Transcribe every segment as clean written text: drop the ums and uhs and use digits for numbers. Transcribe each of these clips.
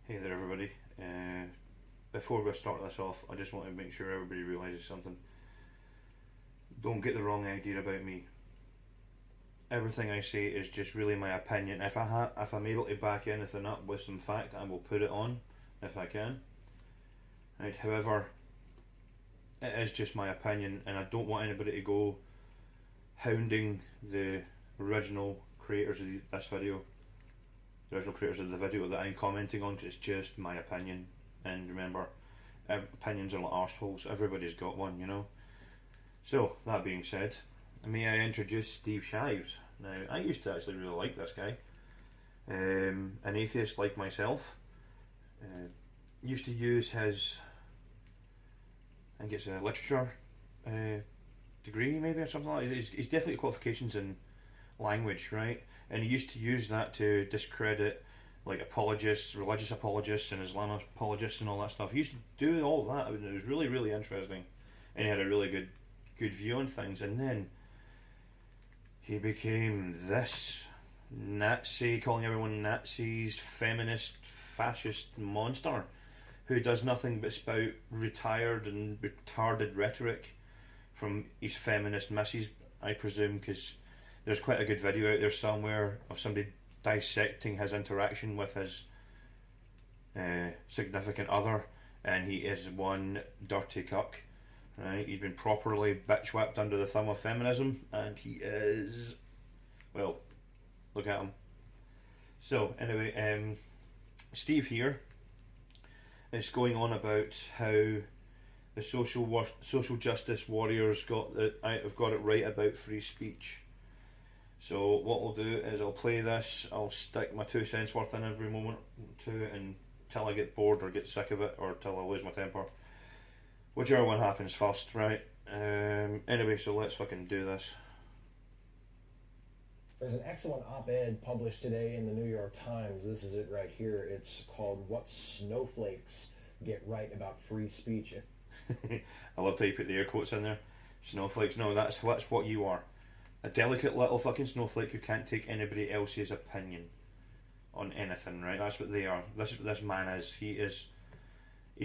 Hey there, everybody. Before we start this off, I just want to make sure everybody realises something. Don't get the wrong idea about me. Everything I say is just really my opinion. If I'm able to back anything up with some fact, I will put it on if I can. Right. However, it is just my opinion, and I don't want anybody to go hounding the original creators of this video, the original creators of the video that I'm commenting on, because it's just my opinion. And remember, opinions are like arseholes. Everybody's got one, you know. So, that being said, may I introduce Steve Shives. Now, I used to actually really like this guy. An atheist like myself. Used to use his, I think it's a literature degree maybe or something like that. He's definitely qualifications in language, right? And he used to use that to discredit like apologists, religious apologists and Islam apologists and all that stuff. He used to do all that, and it was really, really interesting. And he had a really good view on things. And then he became this Nazi, calling everyone Nazis, feminist, fascist monster who does nothing but spout retired and retarded rhetoric from his feminist missus, I presume, because there's quite a good video out there somewhere of somebody dissecting his interaction with his significant other, and he is one dirty cuck. Right, he's been properly bitch whipped under the thumb of feminism, and he is, well, look at him. So anyway, Steve here is going on about how the social justice warriors have got it right about free speech. So what I'll do is I'll play this. I'll stick my 2 cents worth in every moment to it until I get bored or get sick of it, or till I lose my temper. Whichever one happens first, right? Anyway, so let's fucking do this. There's an excellent op-ed published today in the New York Times. This is it right here. It's called "What Snowflakes Get Right About Free Speech." I love how you put the air quotes in there. Snowflakes. No, that's what you are. A delicate little fucking snowflake who can't take anybody else's opinion on anything, right? That's what they are. This man is. He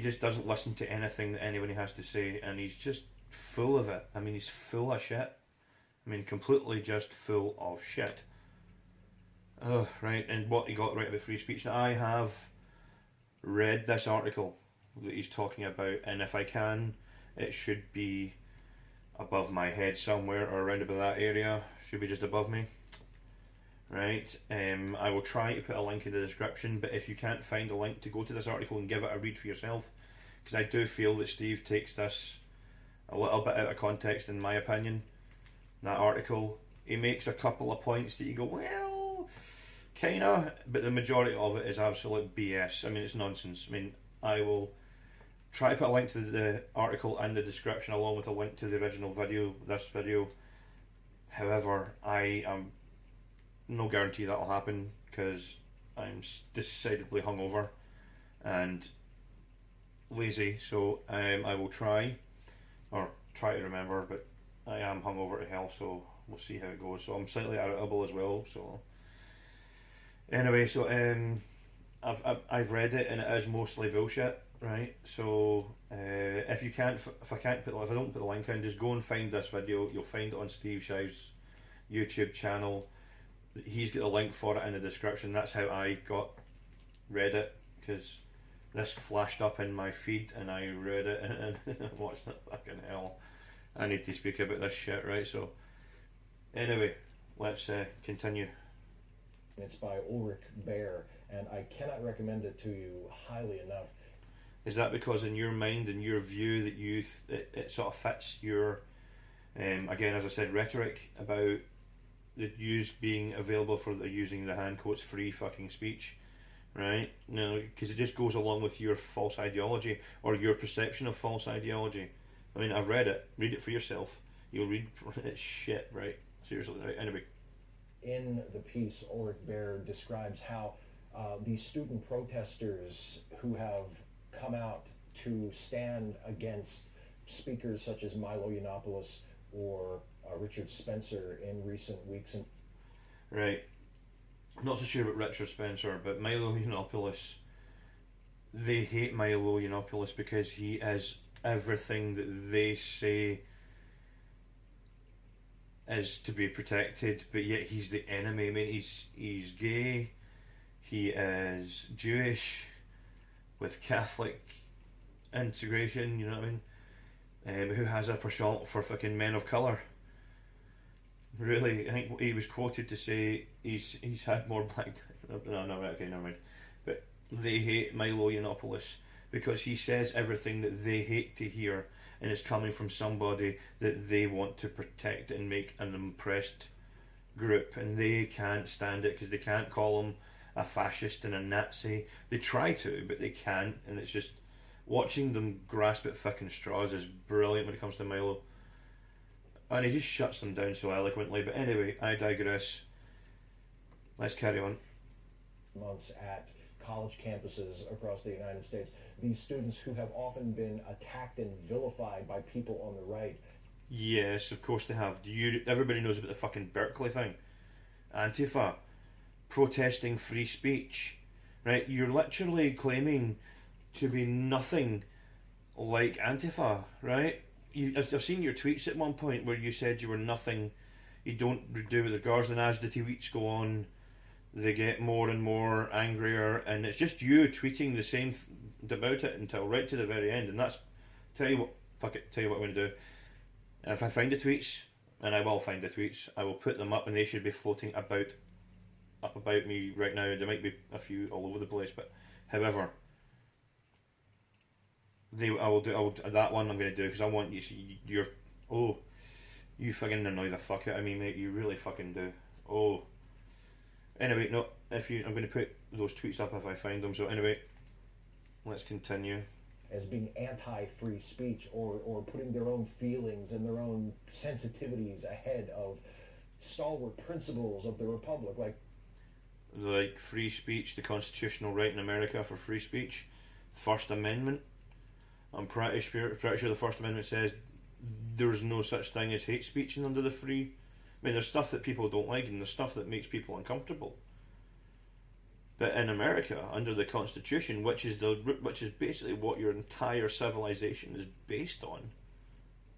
just doesn't listen to anything that anybody has to say, and he's just full of it. I mean, he's full of shit. I mean, completely just full of shit. Oh, right, and what he got right about free speech. Now, I have read this article that he's talking about, and if I can, it should be above my head somewhere, or around about that area. Should be just above me. Right, I will try to put a link in the description, but if you can't find a link to go to this article and give it a read for yourself, because I do feel that Steve takes this a little bit out of context, in my opinion. That article, he makes a couple of points that you go, well, kinda, but the majority of it is absolute BS. I mean, it's nonsense. I mean, I will try to put a link to the article in the description along with a link to the original video, this video. However, I am no guarantee that'll happen, because I'm decidedly hungover and lazy, so I will try to remember, but I am hungover to hell, so we'll see how it goes. So I'm slightly irritable as well. So anyway, so I've read it, and it is mostly bullshit, right? So if I don't put the link in, just go and find this video. You'll find it on Steve Shives' YouTube channel. He's got a link for it in the description. That's how I read it, because this flashed up in my feed and I read it and watched it. Fucking hell, I need to speak about this shit, right? So anyway, let's continue. It's by Ulrich Baer, and I cannot recommend it to you highly enough. Is that because in your mind and your view that it sort of fits your, again, as I said, rhetoric about the use being available for the using the hand quotes free fucking speech, right? No, because it just goes along with your false ideology, or your perception of false ideology. I mean, I've read it. Read it for yourself. You'll read it's shit, right? Seriously, right? Anyway. In the piece, Ulrich Baer describes how these student protesters who have come out to stand against speakers such as Milo Yiannopoulos or Richard Spencer in recent weeks. And Right. I'm not so sure about Richard Spencer, but Milo Yiannopoulos, they hate Milo Yiannopoulos because he is everything that they say is to be protected, but yet he's the enemy. I mean, he's gay, he is Jewish with Catholic integration, you know what I mean? Who has a penchant for fucking men of colour. Really, I think he was quoted to say he's had more black. No, right, okay, never mind. But they hate Milo Yiannopoulos because he says everything that they hate to hear, and it's coming from somebody that they want to protect and make an oppressed group, and they can't stand it because they can't call him a fascist and a Nazi. They try to, but they can't, and it's just watching them grasp at fucking straws is brilliant when it comes to Milo. And he just shuts them down so eloquently. But anyway, I digress. Let's carry on. Months at college campuses across the United States, these students who have often been attacked and vilified by people on the right. Yes, of course they have. Everybody knows about the fucking Berkeley thing. Antifa protesting free speech. Right? You're literally claiming to be nothing like Antifa, right? I've seen your tweets at one point where you said you were nothing, you don't do with the guards, and as the tweets go on, they get more and more angrier, and it's just you tweeting the same about it until right to the very end. And that's, tell you what I'm going to do. And if I find the tweets, and I will find the tweets, I will put them up, and they should be floating about me right now. There might be a few all over the place, but however, I will do that one. I'm going to do because I want you. You fucking annoy the fuck out of me, mate. You really fucking do. Oh. Anyway, no. I'm going to put those tweets up if I find them. So anyway, let's continue. As being anti-free speech, or putting their own feelings and their own sensitivities ahead of stalwart principles of the republic, like free speech, the constitutional right in America for free speech, First Amendment. I'm pretty sure the First Amendment says there's no such thing as hate speech and under the free. I mean, there's stuff that people don't like and there's stuff that makes people uncomfortable. But in America, under the Constitution, which is basically what your entire civilization is based on,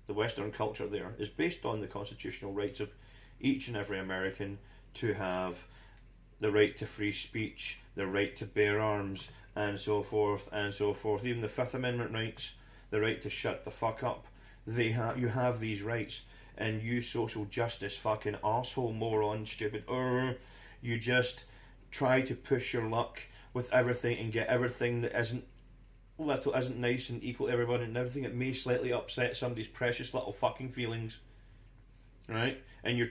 the Western culture there is based on the constitutional rights of each and every American to have the right to free speech, the right to bear arms, and so forth and so forth. Even the Fifth Amendment rights, the right to shut the fuck up. You have these rights, and you social justice fucking arsehole moron stupid you just try to push your luck with everything and get everything that isn't nice and equal to everybody, and everything that may slightly upset somebody's precious little fucking feelings, right? And you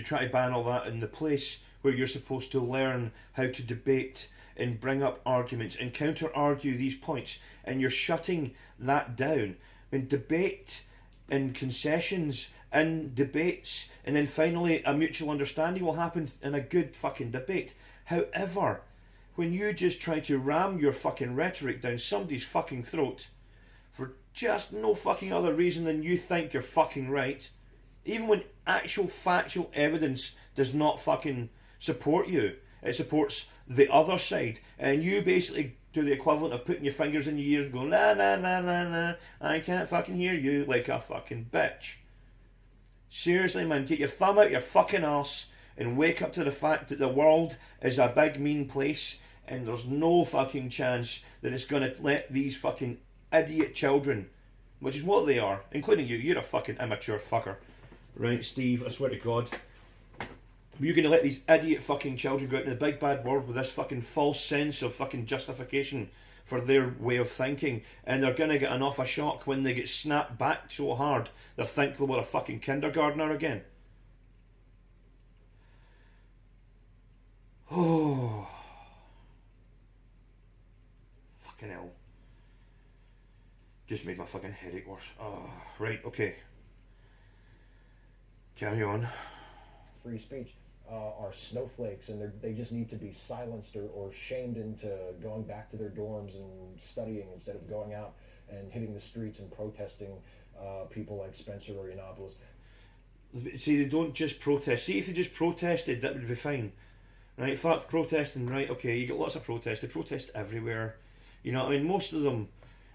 try to ban all that in the place where you're supposed to learn how to debate and bring up arguments and counter-argue these points, and you're shutting that down. I mean, debate and concessions and debates, and then finally a mutual understanding will happen in a good fucking debate. However, when you just try to ram your fucking rhetoric down somebody's fucking throat for just no fucking other reason than you think you're fucking right, even when actual factual evidence does not fucking support you, it supports the other side, and you basically do the equivalent of putting your fingers in your ears and going, nah, nah, nah, nah, nah, I can't fucking hear you, like a fucking bitch. Seriously, man, get your thumb out your fucking arse and wake up to the fact that the world is a big mean place, and there's no fucking chance that it's going to let these fucking idiot children, which is what they are, including you, you're a fucking immature fucker. Right, Steve, I swear to God. You're going to let these idiot fucking children go out in the big bad world with this fucking false sense of fucking justification for their way of thinking, and they're going to get an awful shock when they get snapped back so hard they'll think they were a fucking kindergartner again. Oh. Fucking hell. Just made my fucking headache worse. Oh, right, okay. Carry on. Free speech are snowflakes, and they just need to be silenced or shamed into going back to their dorms and studying instead of going out and hitting the streets and protesting people like Spencer or Yiannopoulos. See, they don't just protest. See, if they just protested, that would be fine. Right, fuck protesting, right, okay, you get lots of protests. They protest everywhere. You know what I mean? Most of them,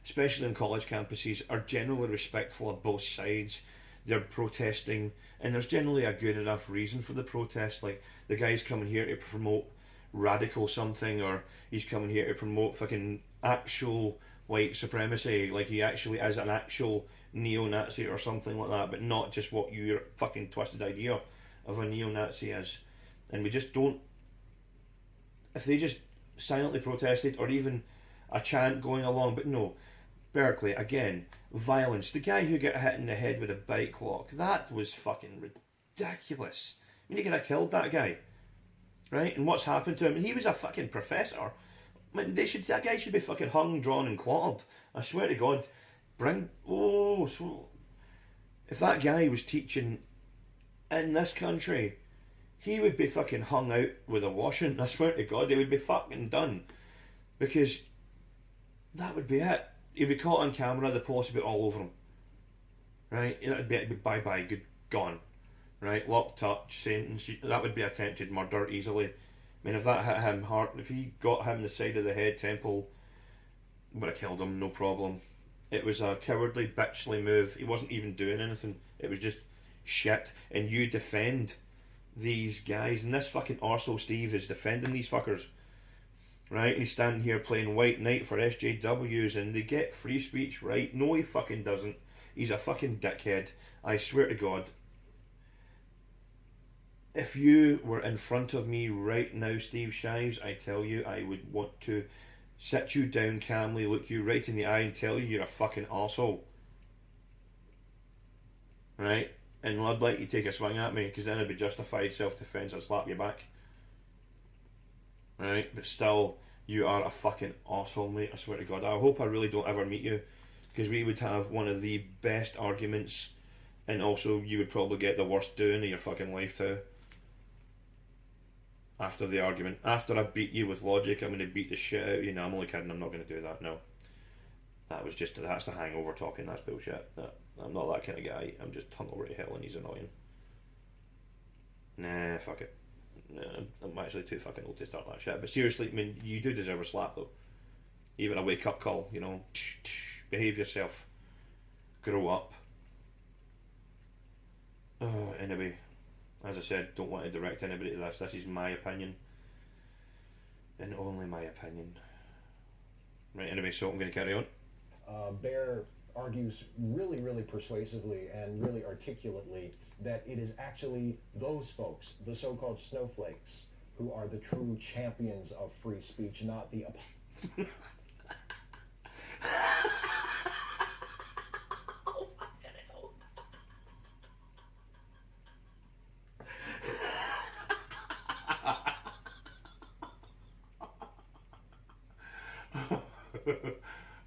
especially on college campuses, are generally respectful of both sides. They're protesting, and there's generally a good enough reason for the protest. Like, the guy's coming here to promote radical something, or he's coming here to promote fucking actual white supremacy, like he actually is an actual neo-Nazi or something like that, but not just what your fucking twisted idea of a neo-Nazi is. And we just don't. If they just silently protested, or even a chant going along, but no, Berkeley, again, violence. The guy who got hit in the head with a bike lock, that was fucking ridiculous. I mean, you could have killed that guy, right? And what's happened to him? And he was a fucking professor. I mean, that guy should be fucking hung, drawn, and quartered. I swear to God, if that guy was teaching in this country, he would be fucking hung out with a washing. I swear to God, he would be fucking done. Because that would be it. He'd be caught on camera, the police would be all over him. Right? It'd be bye-bye, good, gone. Right? Locked up, sentence. That would be attempted murder easily. I mean, if that hit him hard, if he got him the side of the head, temple, would have killed him, no problem. It was a cowardly, bitchly move. He wasn't even doing anything. It was just shit. And you defend these guys, and this fucking arsehole Steve is defending these fuckers, right? And he's standing here playing white knight for SJWs, and they get free speech, right? No, he fucking doesn't. He's a fucking dickhead. I swear to God. If you were in front of me right now, Steve Shives, I tell you, I would want to sit you down calmly, look you right in the eye, and tell you you're a fucking arsehole. Right? And I'd let you take a swing at me, because then it'd be justified self-defence. I'd slap you back. Right? But still, you are a fucking arsehole, mate. I swear to God. I hope I really don't ever meet you, because we would have one of the best arguments, and also you would probably get the worst doing of your fucking life too. After the argument. After I beat you with logic, I'm going to beat the shit out of you. No, I'm only kidding. I'm not going to do that, no. That's the hangover talking. That's bullshit. No, I'm not that kind of guy. I'm just hungover to hell and he's annoying. Nah, fuck it. Nah, I'm actually too fucking old to start that shit. But seriously, I mean, you do deserve a slap though. Even a wake up call, you know. Behave yourself. Grow up. Oh, anyway. As I said, don't want to direct anybody to this. This is my opinion. And only my opinion. Right, anyway, so I'm going to carry on. Bear argues really, really persuasively and really articulately that it is actually those folks, the so-called snowflakes, who are the true champions of free speech, not the...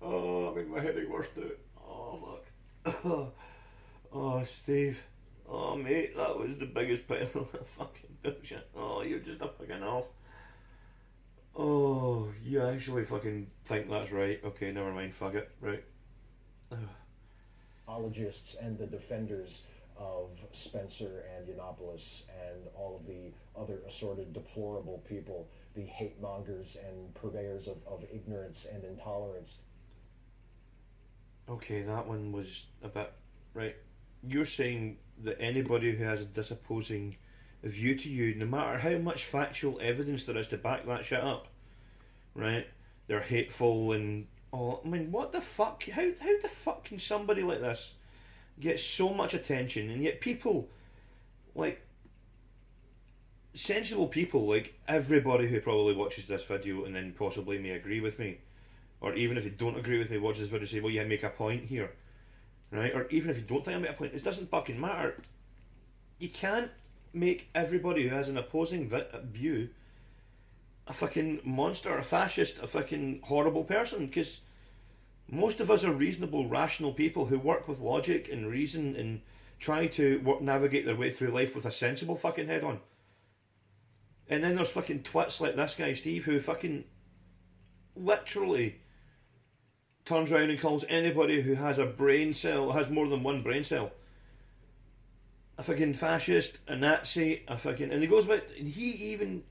Oh, I made my headache worse too. Oh, fuck. Oh, Steve. Oh, mate, that was the biggest pile of fucking bullshit. Oh, you're just a fucking ass. Oh, you actually fucking think that's right. Okay, never mind, fuck it. Right. Apologists and the defenders of Spencer and Yiannopoulos and all of the other assorted deplorable people, the hate mongers and purveyors of ignorance and intolerance. Okay, that one was a bit... Right. You're saying that anybody who has a disopposing view to you, no matter how much factual evidence there is to back that shit up, right, they're hateful and... Oh, I mean, what the fuck? How the fuck can somebody like this get so much attention, and yet people, like, sensible people, like everybody who probably watches this video and then possibly may agree with me, or even if they don't agree with me, watch this video and say, well, yeah, make a point here, right? Or even if you don't think I make a point, it doesn't fucking matter. You can't make everybody who has an opposing view a fucking monster, a fascist, a fucking horrible person, because most of us are reasonable, rational people who work with logic and reason and try to navigate their way through life with a sensible fucking head on. And then there's fucking twits like this guy, Steve, who fucking literally turns around and calls anybody who has a brain cell, has more than one brain cell, a fucking fascist, a Nazi, a fucking... And he goes about... And he even...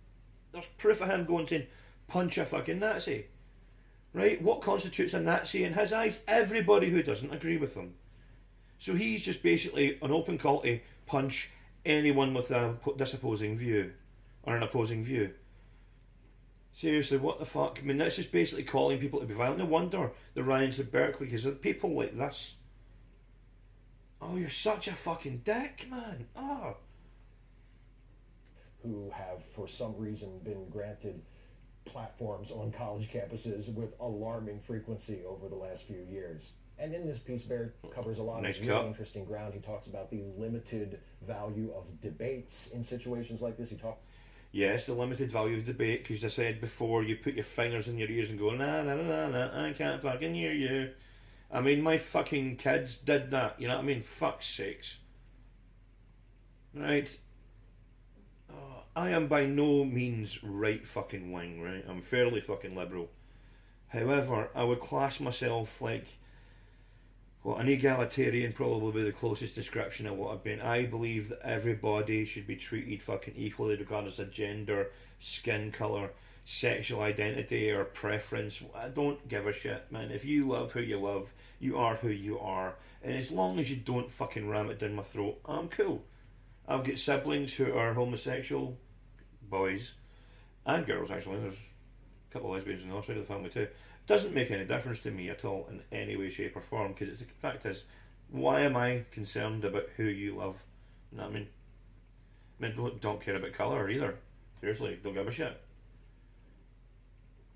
There's proof of him going saying, punch a fucking Nazi. Right? What constitutes a Nazi in his eyes? Everybody who doesn't agree with him. So he's just basically an open call to punch anyone with a disopposing view. Or an opposing view. Seriously, what the fuck? I mean, that's just basically calling people to be violent. No wonder the riots at Berkeley, because of people like this. Oh, you're such a fucking dick, man. Oh. Who have, for some reason, been granted platforms on college campuses with alarming frequency over the last few years. And in this piece, Bear covers a lot of really interesting ground. He talks about the limited value of debates in situations like this. Yes, the limited value of debate, because I said before, you put your fingers in your ears and go, nah, nah, nah, nah, nah, I can't fucking hear you. I mean, my fucking kids did that, you know what I mean? Fuck's sakes. Right? I am by no means right fucking wing, right? I'm fairly fucking liberal. However, I would class myself like... Well, an egalitarian probably would be the closest description of what I've been. I believe that everybody should be treated fucking equally regardless of gender, skin colour, sexual identity or preference. I don't give a shit, man. If you love who you love, you are who you are. And as long as you don't fucking ram it down my throat, I'm cool. I've got siblings who are homosexual, boys and girls actually. There's a couple of lesbians on the other side of the family too. Doesn't make any difference to me at all in any way, shape or form, because the fact is, why am I concerned about who you love? You know what I mean? I mean, don't care about colour either. Seriously, don't give a shit.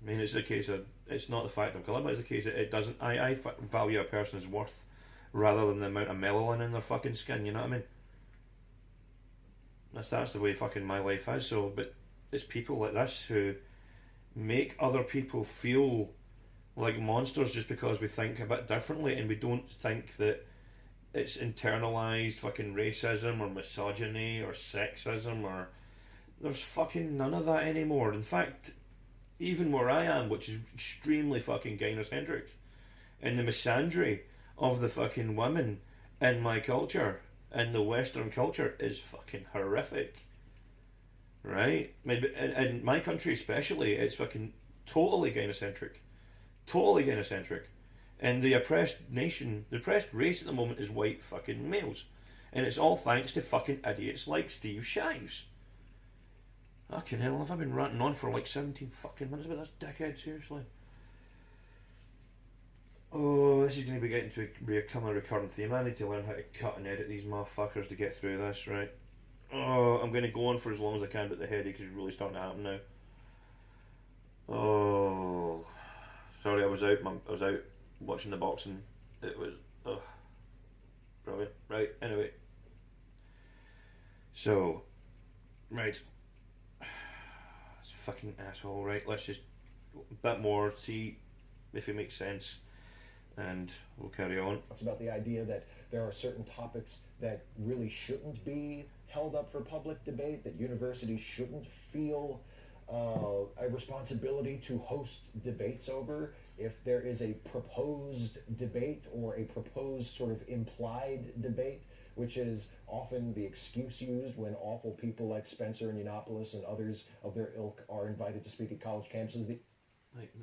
I mean, it's the case of, it's not the fact of colour, but it's the case that it doesn't, I value a person's worth rather than the amount of melanin in their fucking skin, you know what I mean? That's the way fucking my life is. So, but it's people like this who make other people feel like monsters just because we think a bit differently, and we don't think that it's internalized fucking racism or misogyny or sexism, or there's fucking none of that anymore. In fact, even where I am, which is extremely fucking gynocentric, and the misandry of the fucking women in my culture, in the Western culture, is fucking horrific. Right? I mean, in my country especially, it's fucking totally gynocentric. Totally gynocentric. And the oppressed nation, the oppressed race at the moment is white fucking males. And it's all thanks to fucking idiots like Steve Shives. Fucking hell, have I been ranting on for like 17 fucking minutes about this dickhead, seriously? Oh, this is going to be getting to become a recurrent theme. I need to learn how to cut and edit these motherfuckers to get through this, right? Oh, I'm going to go on for as long as I can, but the headache is really starting to happen now. Oh, sorry, I was out watching the boxing. It was, brilliant. Right, anyway. So, right. It's a fucking asshole, right? Let's just a bit more, see if it makes sense, and we'll carry on. It's about the idea that there are certain topics that really shouldn't be held up for public debate, that universities shouldn't feel a responsibility to host debates over. If there is a proposed debate or a proposed sort of implied debate, which is often the excuse used when awful people like Spencer and Yiannopoulos and others of their ilk are invited to speak at college campuses.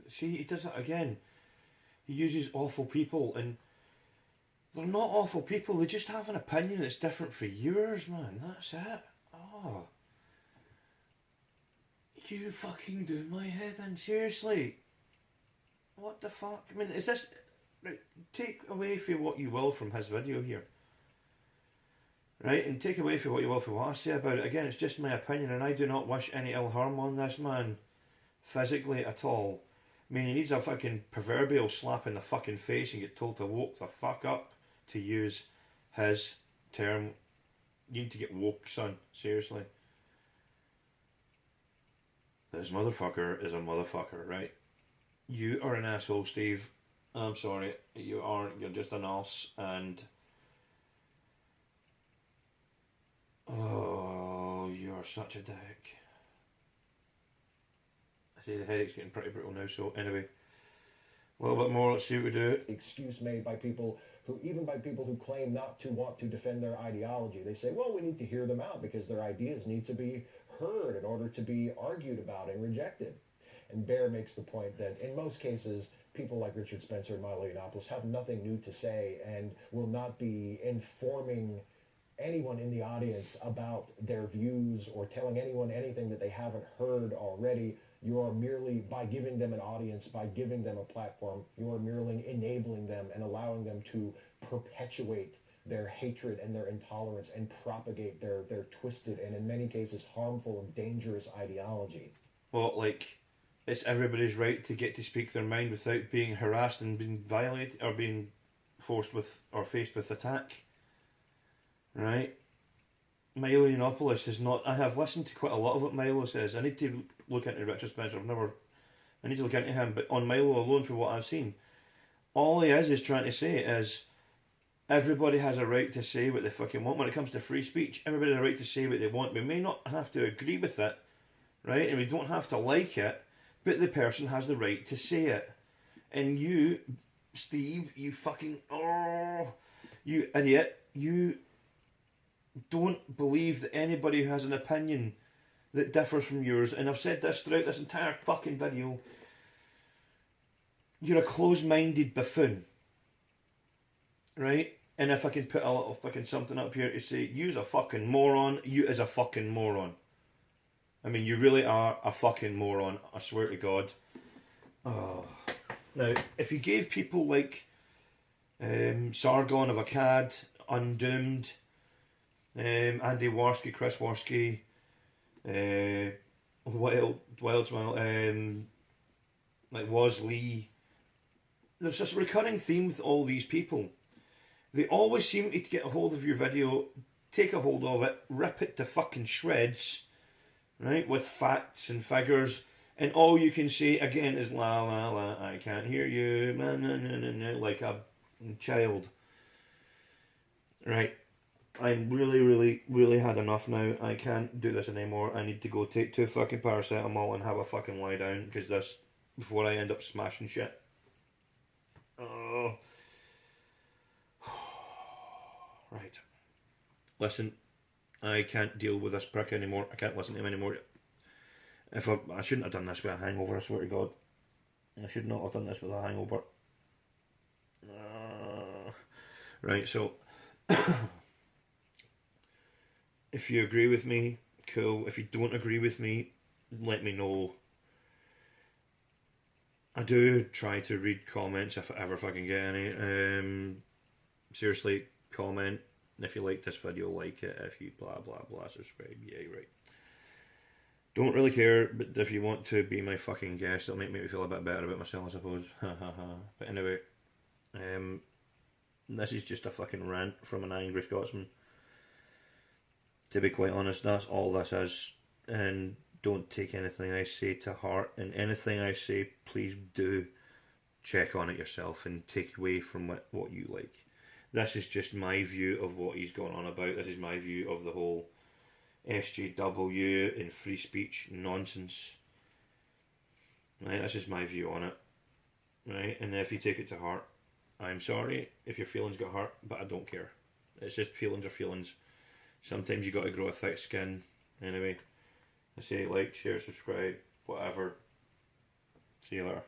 See, he does that again. He uses awful people, and they're not awful people. They just have an opinion that's different for yours, man. That's it. Oh. You fucking do my head in, seriously. What the fuck? I mean, is this... Right, take away from what you will from his video here. Right, and take away from what you will from what I say about it. Again, it's just my opinion, and I do not wish any ill harm on this man. Physically at all. I mean, he needs a fucking proverbial slap in the fucking face and get told to woke the fuck up, to use his term. You need to get woke, son. Seriously. This motherfucker is a motherfucker, right? You are an asshole, Steve. I'm sorry. You aren't. You're just an ass, and... Oh, you're such a dick. I say the headache's getting pretty brutal now, so anyway. A little bit more, let's see what we do. Excuse made by people who, even by people who claim not to want to defend their ideology. They say, well, we need to hear them out because their ideas need to be heard in order to be argued about and rejected. And Bear makes the point that in most cases, people like Richard Spencer and Milo Yiannopoulos have nothing new to say and will not be informing anyone in the audience about their views or telling anyone anything that they haven't heard already. You are merely, by giving them an audience, by giving them a platform, you are merely enabling them and allowing them to perpetuate their hatred and their intolerance and propagate their twisted and in many cases harmful and dangerous ideology. Well, like, it's everybody's right to get to speak their mind without being harassed and being violated or being forced with or faced with attack. Right? Milo Yiannopoulos is not. I have listened to quite a lot of what Milo says. I need to look into Richard Spencer. I need to look into him, but on Milo alone, for what I've seen, all he is trying to say is everybody has a right to say what they fucking want. When it comes to free speech, everybody has a right to say what they want. We may not have to agree with it, right? And we don't have to like it, but the person has the right to say it. And you, Steve, you fucking, you idiot, you don't believe that anybody who has an opinion that differs from yours, and I've said this throughout this entire fucking video, you're a close-minded buffoon, right? And if I can put a little fucking something up here to say, you's a fucking moron, you is a fucking moron. I mean, you really are a fucking moron, I swear to God. Oh. Now, if you gave people like Sargon of Akkad, Undoomed, Andy Warski, Chris Warski, Wildsmile, like Was Lee, there's this recurring theme with all these people. They always seem to get a hold of your video, take a hold of it, rip it to fucking shreds, right, with facts and figures, and all you can say again is la la la, I can't hear you, na na na na na, like a child. Right, I'm really had enough now. I can't do this anymore. I need to go take 2 fucking paracetamol and have a fucking lie down, because this, before I end up smashing shit. Oh. Right. Listen, I can't deal with this prick anymore. I can't listen to him anymore. I shouldn't have done this with a hangover, I swear to God. I should not have done this with a hangover. Right, so if you agree with me, cool. If you don't agree with me, let me know. I do try to read comments if I ever fucking get any. Seriously, comment. If you like this video, like it. If you blah blah blah, subscribe. Yeah, right. Don't really care, but if you want to be my fucking guest, it'll make me feel a bit better about myself, I suppose. But anyway, this is just a fucking rant from an angry Scotsman. To be quite honest, that's all this is. And don't take anything I say to heart. And anything I say, please do check on it yourself and take away from what you like. This is just my view of what he's gone on about. This is my view of the whole SJW and free speech nonsense. Right, that's just my view on it. Right, and if you take it to heart, I'm sorry if your feelings got hurt, but I don't care. It's just feelings are feelings. Sometimes you got to grow a thick skin. Anyway, I say like, share, subscribe, whatever. See you later.